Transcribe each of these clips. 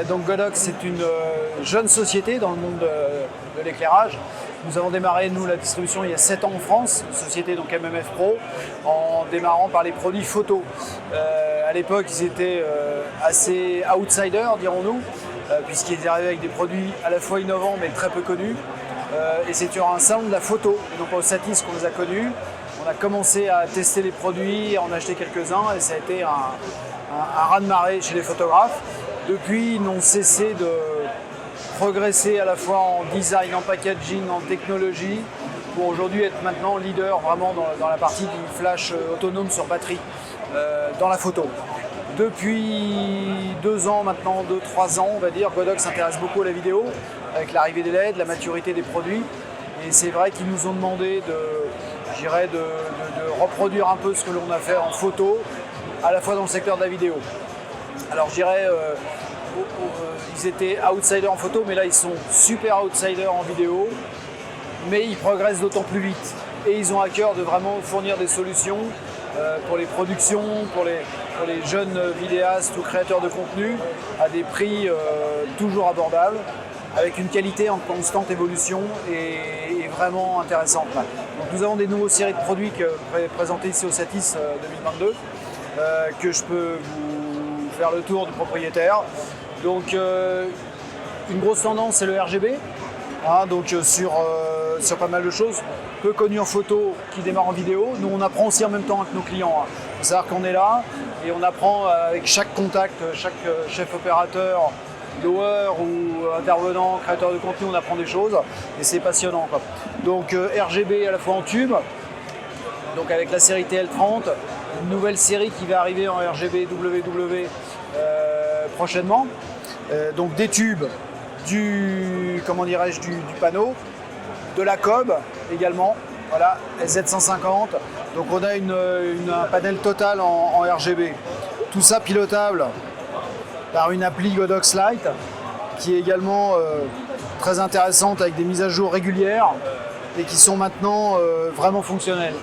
Donc Godox, c'est une jeune société dans le monde de l'éclairage. Nous avons démarré, nous, la distribution il y a 7 ans en France, une société donc MMF Pro, en démarrant par les produits photo. À l'époque, ils étaient assez outsiders, dirons-nous, puisqu'ils arrivaient avec des produits à la fois innovants mais très peu connus. Et c'est sur un salon de la photo, et donc au Satis qu'on les a connus. On a commencé à tester les produits, à en acheter quelques-uns, et ça a été un raz-de-marée chez les photographes. Depuis, ils n'ont cessé de progresser à la fois en design, en packaging, en technologie, pour aujourd'hui être maintenant leader vraiment dans la partie du flash autonome sur batterie dans la photo. Depuis 2 ans maintenant, 2-3 ans on va dire, Godox s'intéresse beaucoup à la vidéo, avec l'arrivée des LED, la maturité des produits. Et c'est vrai qu'ils nous ont demandé de reproduire un peu ce que l'on a fait en photo, à la fois dans le secteur de la vidéo. Alors je dirais, ils étaient outsiders en photo, mais là ils sont super outsiders en vidéo, mais ils progressent d'autant plus vite. Et ils ont à cœur de vraiment fournir des solutions pour les productions, pour les jeunes vidéastes ou créateurs de contenu, à des prix toujours abordables, avec une qualité en constante évolution et vraiment intéressante. Donc nous avons des nouvelles séries de produits présentées ici au Satis 2022, que je peux vous faire le tour du propriétaire. Donc une grosse tendance, c'est le RGB, donc sur pas mal de choses, peu connu en photo, qui démarre en vidéo. Nous on apprend aussi en même temps avec nos clients. Il faut savoir qu'on est là et on apprend avec chaque contact, chaque chef opérateur, loueur ou intervenant, créateur de contenu, on apprend des choses et c'est passionnant, quoi. Donc RGB à la fois en tube, donc avec la série TL30, une nouvelle série qui va arriver en RGB WW prochainement. Donc des tubes, du panneau, de la cob également, voilà, SZ150. Donc on a un panel total en RGB. Tout ça pilotable par une appli Godox Lite qui est également très intéressante avec des mises à jour régulières et qui sont maintenant vraiment fonctionnelles.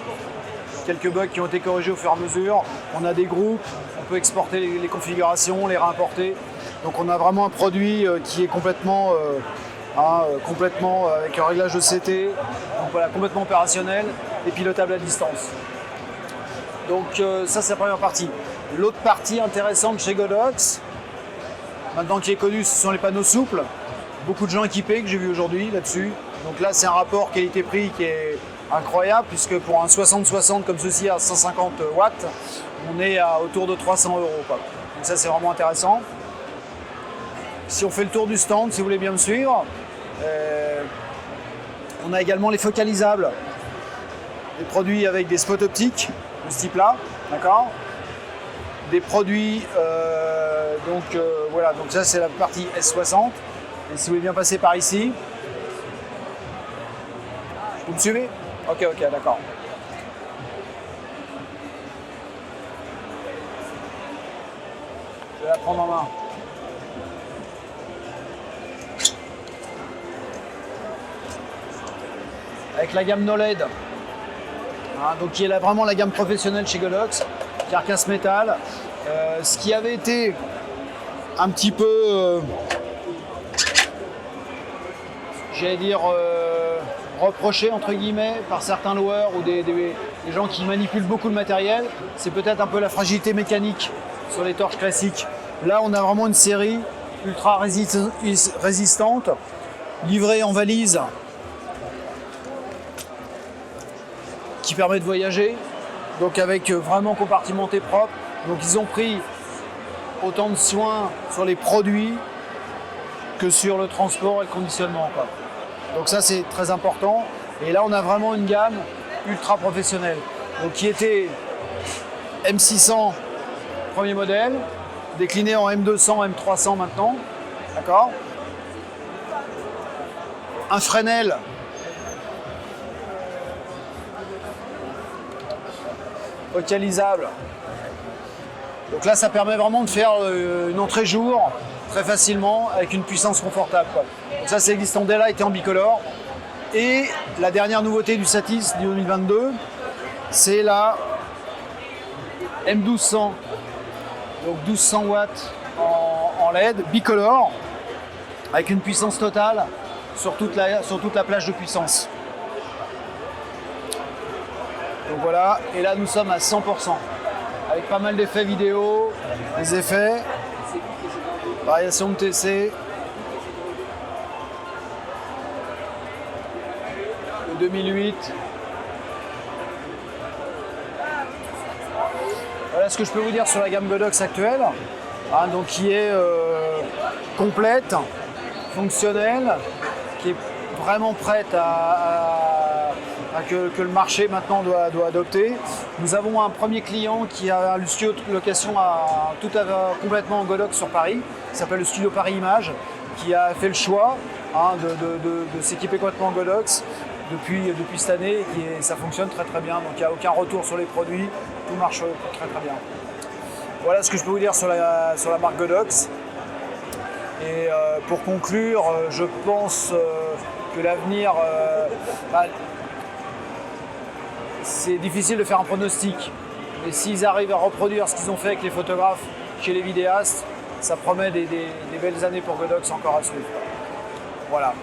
Quelques bugs qui ont été corrigés au fur et à mesure. On a des groupes, on peut exporter les configurations, les réimporter. Donc on a vraiment un produit qui est complètement avec un réglage de CT, donc voilà, complètement opérationnel et pilotable à distance. Donc ça c'est la première partie. L'autre partie intéressante chez Godox, maintenant qui est connu, ce sont les panneaux souples. Beaucoup de gens équipés que j'ai vu aujourd'hui là-dessus. Donc là c'est un rapport qualité-prix qui est incroyable, puisque pour un 60-60 comme ceci à 150 watts, on est autour de 300 €. Donc ça c'est vraiment intéressant. Si on fait le tour du stand, si vous voulez bien me suivre, on a également les focalisables, des produits avec des spots optiques de ce type-là, d'accord. Des produits, voilà, donc ça c'est la partie S60. Et si vous voulez bien passer par ici, vous me suivez? Ok, d'accord. Je vais la prendre en main. Avec la gamme NoLED, donc qui est vraiment la gamme professionnelle chez Godox, carcasse métal. Ce qui avait été un petit peu, j'allais dire, reproché entre guillemets par certains loueurs ou des gens qui manipulent beaucoup le matériel, c'est peut-être un peu la fragilité mécanique sur les torches classiques. Là on a vraiment une série ultra résistante, livrée en valise, qui permet de voyager, donc avec vraiment compartimenté propre. Donc ils ont pris autant de soins sur les produits que sur le transport et le conditionnement, quoi. Donc ça c'est très important. Et là on a vraiment une gamme ultra professionnelle. Donc qui était M600 premier modèle, décliné en M200, M300 maintenant, d'accord. Un Fresnel focalisable. Donc là ça permet vraiment de faire une entrée jour très facilement avec une puissance confortable, quoi. Donc ça existe en daylight et en bicolore. Et la dernière nouveauté du Satis 2022, c'est la M1200, donc 1200 watts en LED, bicolore, avec une puissance totale sur toute la plage de puissance. Donc voilà, et là nous sommes à 100%, avec pas mal d'effets vidéo, des effets, variation de TC, le 2008. Voilà ce que je peux vous dire sur la gamme Godox actuelle, hein, donc qui est complète, fonctionnelle, qui est vraiment prête que le marché maintenant doit adopter. Nous avons un premier client qui a le studio de location complètement en Godox sur Paris, qui s'appelle le Studio Paris Image, qui a fait le choix de s'équiper complètement en Godox depuis cette année et ça fonctionne très très bien. Donc il n'y a aucun retour sur les produits, tout marche très très bien. Voilà ce que je peux vous dire sur la marque Godox. Et pour conclure, je pense que l'avenir, c'est difficile de faire un pronostic. Mais s'ils arrivent à reproduire ce qu'ils ont fait avec les photographes chez les vidéastes, ça promet des belles années pour Godox encore à suivre. Voilà.